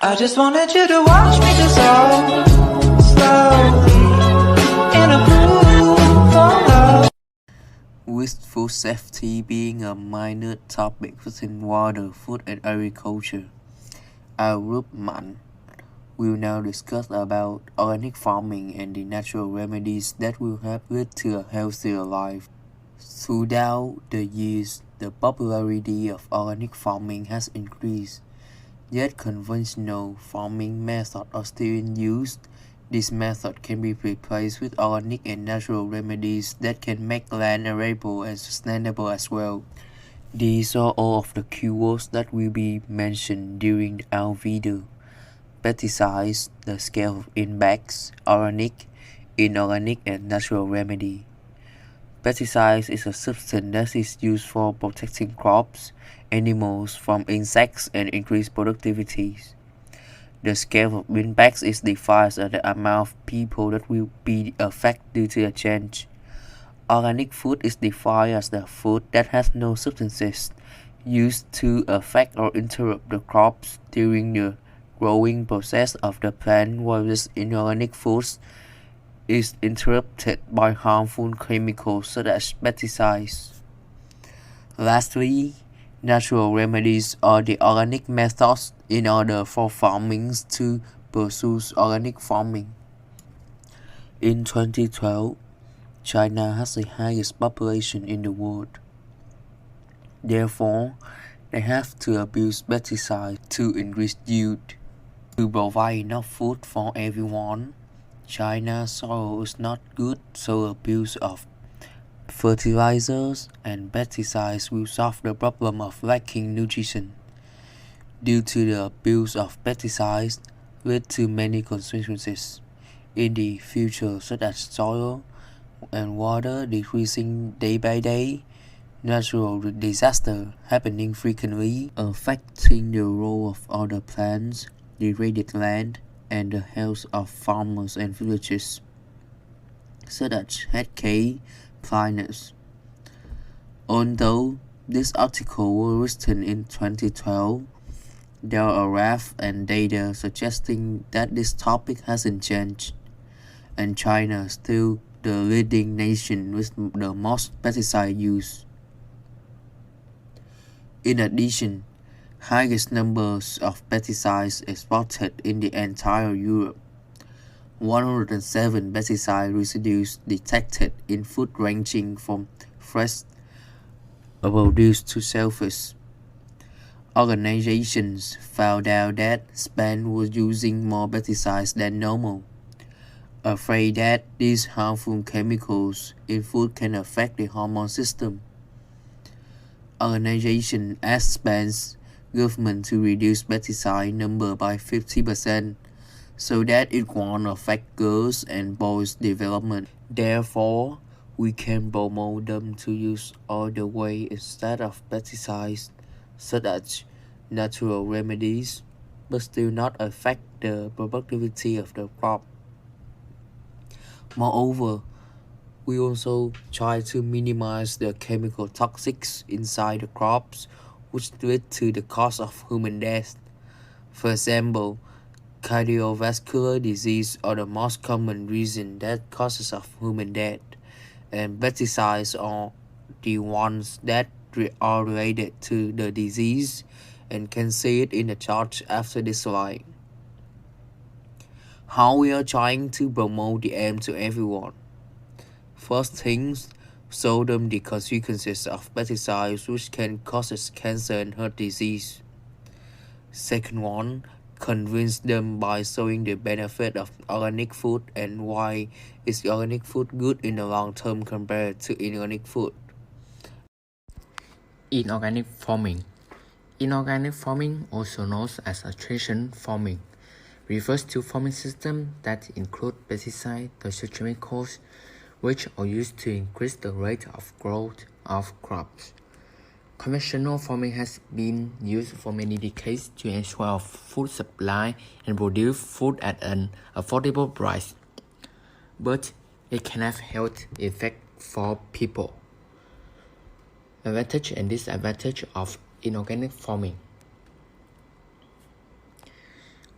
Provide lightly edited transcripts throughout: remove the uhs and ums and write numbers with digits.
I just wanted you to watch me dissolve slowly in a pool of love. With food safety being a minor topic within water, food and agriculture, our group Minh will now discuss about organic farming and the natural remedies that will help lead to a healthier life. Throughout the years, the popularity of organic farming has increased, yet conventional farming methods are still in use. This method can be replaced with organic and natural remedies that can make land arable and sustainable as well. These are all of the keywords that will be mentioned during our video. Pesticides, the scale of impacts, organic, inorganic and natural remedy. Pesticides is a substance that is used for protecting crops, animals from insects and increase productivity. The scale of impacts is defined as the amount of people that will be affected due to the change. Organic food is defined as the food that has no substances used to affect or interrupt the crops during the growing process of the plant, whereas inorganic foods is interrupted by harmful chemicals such as pesticides. Lastly, natural remedies are the organic methods in order for farmers to pursue organic farming. In 2012, China has the highest population in the world. Therefore, they have to abuse pesticides to increase yield. To provide enough food for everyone, China's soil is not good, so abuse of fertilizers and pesticides will solve the problem of lacking nutrition. Due to the abuse of pesticides, lead to many consequences in the future, such as soil and water decreasing day by day, natural disaster happening frequently, affecting the role of other plants, degraded land, and the health of farmers and villagers, such as headache, blindness. Although this article was written in 2012, there are graphs and data suggesting that this topic hasn't changed, and China is still the leading nation with the most pesticide use. In addition, highest numbers of pesticides exported in the entire Europe. 107 pesticide residues detected in food ranging from fresh produce to shellfish. Organizations found out that Spain was using more pesticides than normal, afraid that these harmful chemicals in food can affect the hormone system. Organization asked Spain's government to reduce pesticide number by 50% so that it won't affect girls and boys' development. Therefore, we can promote them to use other way instead of pesticides, such as natural remedies, but still not affect the productivity of the crop. Moreover, we also try to minimize the chemical toxics inside the crops, which lead to the cause of human death. For example, cardiovascular disease are the most common reason that causes of human death, and pesticides are the ones that are related to the disease and can see it in the chart after this slide. How we are trying to promote the aim to everyone. First things, show them the consequences of pesticides which can cause cancer and heart disease. Second one, convince them by showing the benefit of organic food and why is organic food good in the long term compared to inorganic food. Inorganic farming. Inorganic farming, also known as attrition farming, refers to farming systems that include pesticides, toxic chemicals, which are used to increase the rate of growth of crops. Conventional farming has been used for many decades to ensure food supply and produce food at an affordable price, but it can have health effects for people. Advantage and disadvantage of inorganic farming.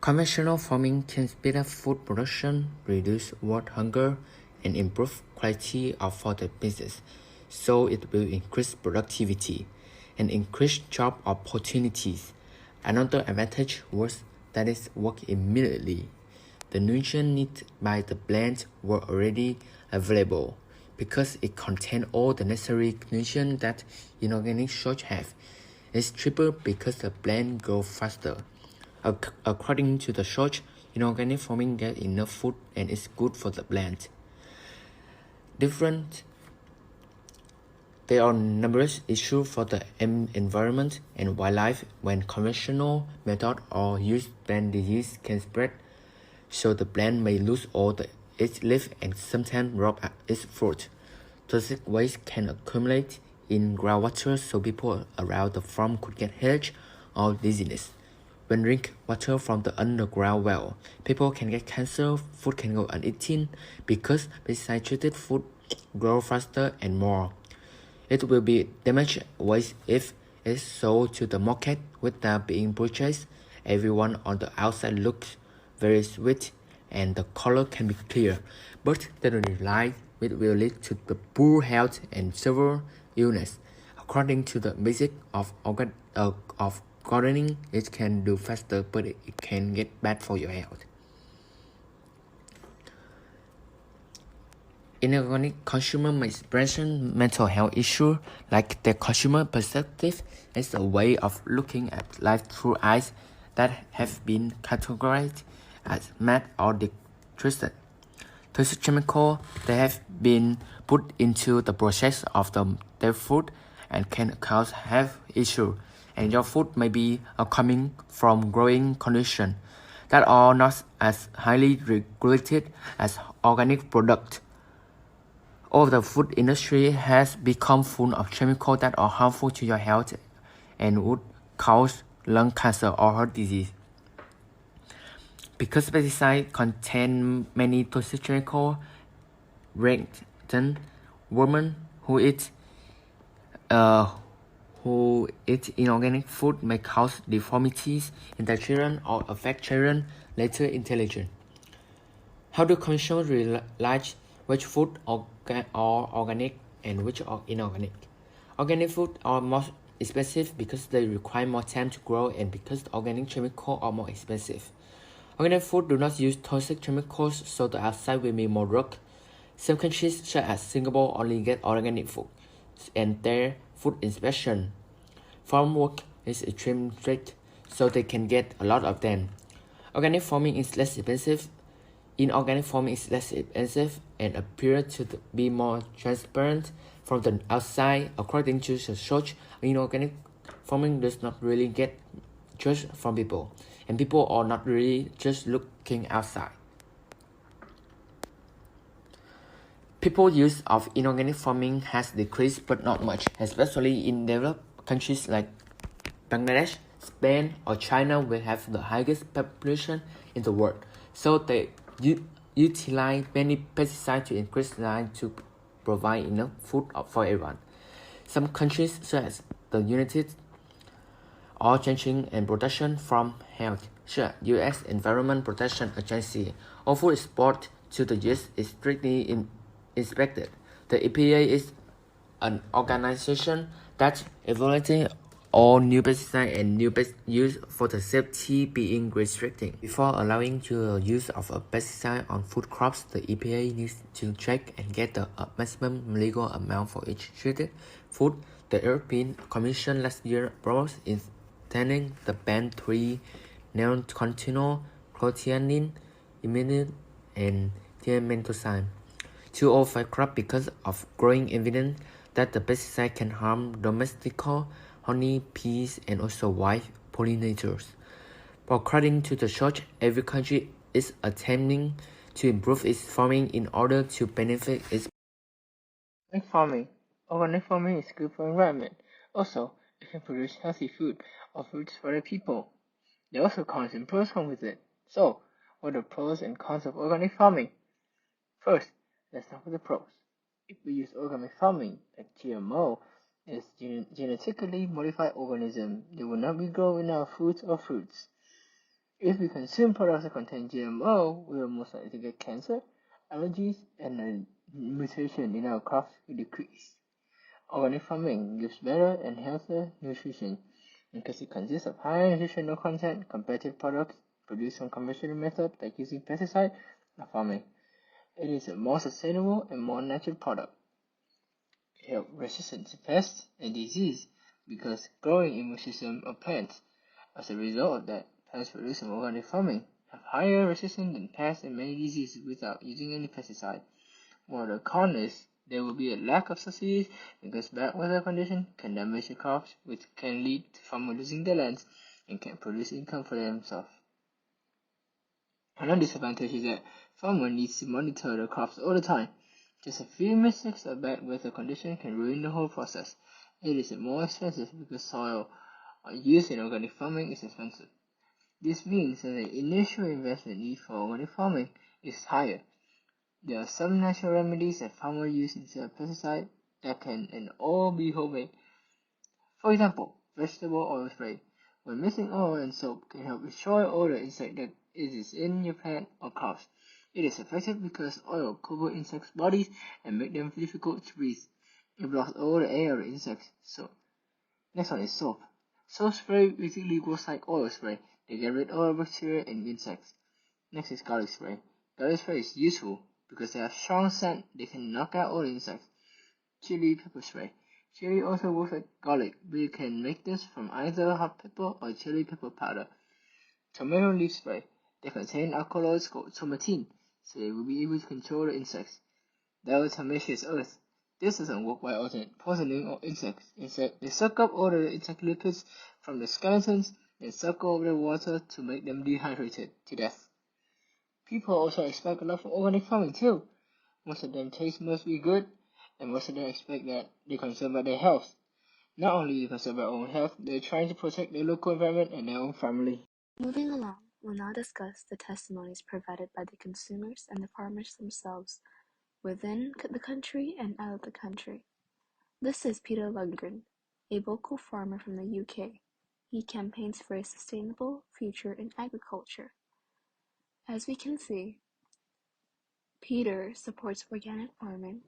Conventional farming can speed up food production, reduce world hunger, and improve quality for the business, so it will increase productivity and increase job opportunities. Another advantage was that it worked immediately. The nutrients needed by the plant were already available because it contained all the necessary nutrients that inorganic source have. It's cheaper because the plant grows faster. According to the source, inorganic farming gets enough food and is good for the plant. There are numerous issues for the environment and wildlife when conventional methods are used. Plant disease can spread, so the plant may lose all its leaves and sometimes drop its fruit. Toxic waste can accumulate in groundwater, so people around the farm could get headache or dizziness. When drink water from the underground well, people can get cancer, food can go uneaten because pesticide-treated food grow faster and more. It will be damaged waste if it's sold to the market without being purchased. Everyone on the outside looks very sweet and the color can be clear, but the light it will lead to the poor health and severe illness. According to the basic of gardening, it can do faster, but it can get bad for your health. Inorganic consumer may present mental health issues like their consumer perspective is a way of looking at life through eyes that have been categorized as mad or twisted. Toxic chemicals that have been put into the process of their food and can cause health issues, and your food may be coming from growing conditions that are not as highly regulated as organic products. All the food industry has become full of chemicals that are harmful to your health and would cause lung cancer or heart disease. Because pesticides contain many toxic chemicals, pregnant women who eat inorganic food may cause deformities in their children or affect children later intelligence. How do consumers realize which food are organic and which are inorganic? Organic food are more expensive because they require more time to grow and because the organic chemicals are more expensive. Organic food do not use toxic chemicals, so the outside will be more rough. Some countries, such as Singapore, only get organic food, and their food inspection farm work is extremely strict, so they can get a lot of them. Organic farming is less expensive. Inorganic farming is less expensive and appears to be more transparent from the outside. According to the research, inorganic farming does not really get judged from people, and people are not really just looking outside. People's use of inorganic farming has decreased, but not much, especially in developed countries like Bangladesh, Spain, or China, will have the highest population in the world. So they utilize many pesticides to increase land to provide enough food for everyone. Some countries, such as the United are changing and production from health. Sure, U.S. Environment Protection Agency, all food export to the U.S. is strictly inspected. The EPA is an organization that evaluates all new pesticides and new pest use for the safety being restricted. Before allowing the use of a pesticide on food crops, the EPA needs to check and get the maximum legal amount for each treated food. The European Commission last year proposed intending the ban 3 neonicotinoid, clothianine, imidine, and thiamethoxam to all 5 crops because of growing evidence that the pesticide can harm domestic honey bees and also wild pollinators. But according to the research, every country is attempting to improve its farming in order to benefit its Organic farming is good for the environment. Also, it can produce healthy food or fruits for the people. There are also cons and pros come with it. So, what are the pros and cons of organic farming? First, let's start with the pros. If we use organic farming, like GMO, is genetically modified organism, they will not be growing our foods or fruits. If we consume products that contain GMO, we are most likely to get cancer, allergies, and a mutation in our crops will decrease. Organic farming gives better and healthier nutrition because it consists of higher nutritional content compared to products produced from conventional methods like using pesticides or farming. It is a more sustainable and more natural product. It helps resistant to pests and disease because growing immune system of plants. As a result of that, plants produced in organic farming have higher resistance than pests and many diseases without using any pesticide. One of the cons is there will be a lack of subsidies because bad weather conditions can damage the crops, which can lead to farmers losing their lands and can produce income for themselves. Another disadvantage is that farmer needs to monitor the crops all the time. Just a few mistakes or bad weather conditions can ruin the whole process. It is more expensive because soil used in organic farming is expensive. This means that the initial investment need for organic farming is higher. There are some natural remedies that farmers use instead of pesticide that can and all be homemade. For example, vegetable oil spray. When mixing oil and soap can help destroy all the insect that is in your plant or crops. It is effective because oil covers insects' bodies and make them difficult to breathe. It blocks all the air of the insects. So, next one is soap. Soap spray basically works like oil spray. They get rid of all bacteria and insects. Next is garlic spray. Garlic spray is useful because they have strong scent. They can knock out all the insects. Chili pepper spray. Chili also works like garlic, but you can make this from either hot pepper or chili pepper powder. Tomato leaf spray. They contain alkaloids called tomatine, so they will be able to control the insects. Diatomaceous earth. This doesn't work by poisoning or insects. Instead, they suck up all the insect lipids from the skeletons and suck over the water to make them dehydrated to death. People also expect a lot from organic farming too. Most of them taste must be good, and most of them expect that they're concerned about their health. Not only are they concerned about their own health, they're trying to protect their local environment and their own family. Moving along, we'll now discuss the testimonies provided by the consumers and the farmers themselves within the country and out of the country. This is Peter Lundgren, a local farmer from the UK. He campaigns for a sustainable future in agriculture. As we can see, Peter supports organic farming.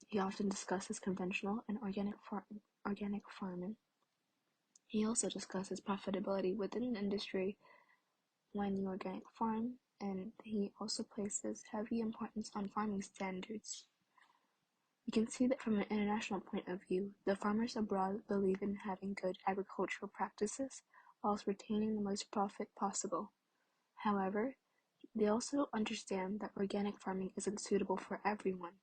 He often discusses conventional and organic farming. He also discusses profitability within the industry when you organic farm, and he also places heavy importance on farming standards. We can see that from an international point of view, the farmers abroad believe in having good agricultural practices whilst retaining the most profit possible. However, they also understand that organic farming isn't suitable for everyone.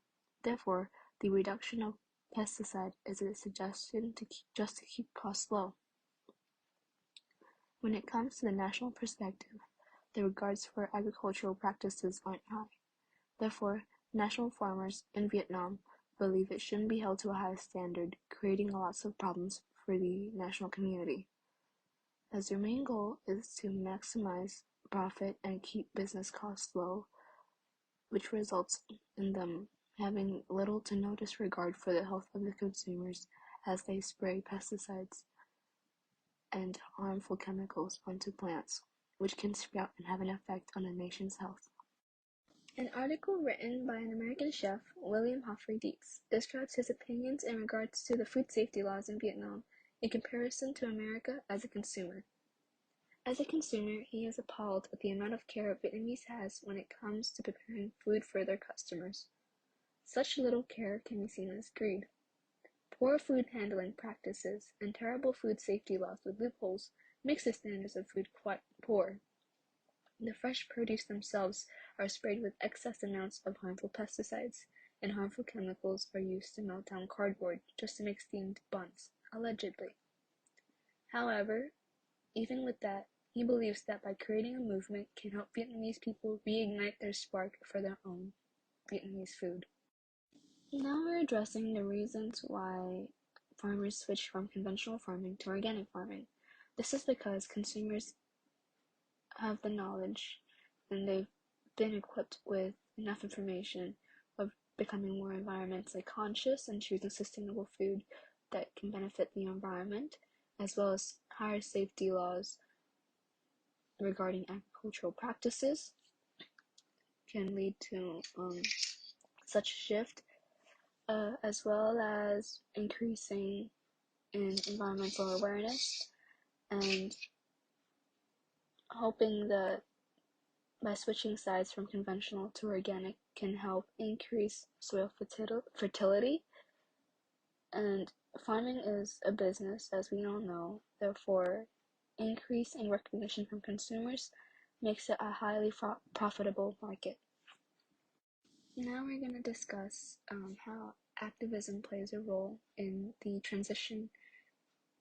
Therefore, the reduction of pesticide is a suggestion to keep costs low. When it comes to the national perspective, the regards for agricultural practices aren't high. Therefore, national farmers in Vietnam believe it shouldn't be held to a high standard, creating lots of problems for the national community, as their main goal is to maximize profit and keep business costs low, which results in them having little to no disregard for the health of the consumers as they spray pesticides and harmful chemicals onto plants, which can sprout and have an effect on the nation's health. An article written by an American chef, William Humphrey Deeks, describes his opinions in regards to the food safety laws in Vietnam in comparison to America as a consumer. As a consumer, he is appalled at the amount of care Vietnamese has when it comes to preparing food for their customers. Such little care can be seen as greed. Poor food handling practices and terrible food safety laws with loopholes makes the standards of food quite poor. The fresh produce themselves are sprayed with excess amounts of harmful pesticides, and harmful chemicals are used to melt down cardboard just to make steamed buns, allegedly. However, even with that, he believes that by creating a movement can help Vietnamese people reignite their spark for their own Vietnamese food. Now we're addressing the reasons why farmers switch from conventional farming to organic farming. This is because consumers have the knowledge and they've been equipped with enough information of becoming more environmentally conscious and choosing sustainable food that can benefit the environment, as well as higher safety laws regarding agricultural practices can lead to such a shift, as well as increasing in environmental awareness, and hoping that by switching sides from conventional to organic can help increase soil fertility. And farming is a business, as we all know, therefore increase in recognition from consumers makes it a highly profitable market. Now we're going to discuss how activism plays a role in the transition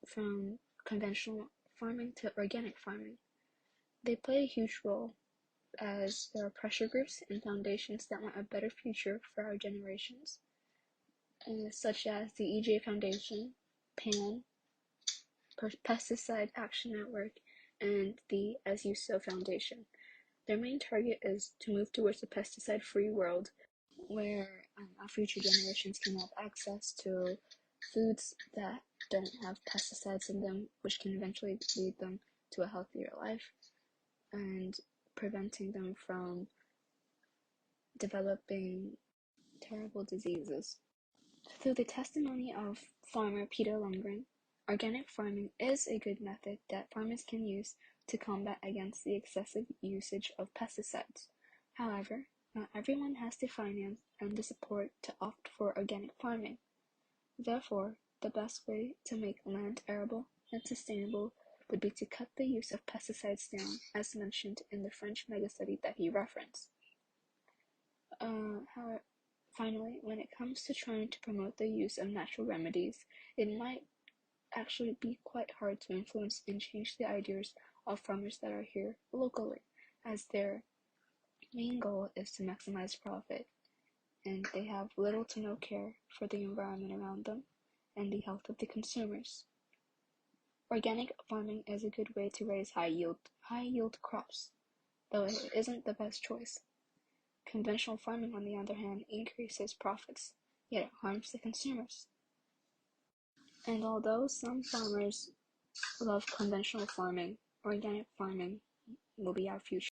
from conventional farming to organic farming. They play a huge role, as there are pressure groups and foundations that want a better future for our generations, such as the EJ Foundation, PAN, Pesticide Action Network, and the As You Sow Foundation. Their main target is to move towards a pesticide-free world where our future generations can have access to foods that don't have pesticides in them, which can eventually lead them to a healthier life, and preventing them from developing terrible diseases. Through the testimony of farmer Peter Lundgren, organic farming is a good method that farmers can use to combat against the excessive usage of pesticides. However, not everyone has the finance and the support to opt for organic farming. Therefore, the best way to make land arable and sustainable would be to cut the use of pesticides down, as mentioned in the French megastudy that he referenced. Finally, when it comes to trying to promote the use of natural remedies, it might actually be quite hard to influence and change the ideas of farmers that are here locally, as their main goal is to maximize profit, and they have little to no care for the environment around them and the health of the consumers. Organic farming is a good way to raise high yield crops, though it isn't the best choice. Conventional farming, on the other hand, increases profits, yet it harms the consumers. And although some farmers love conventional farming, organic farming will be our future.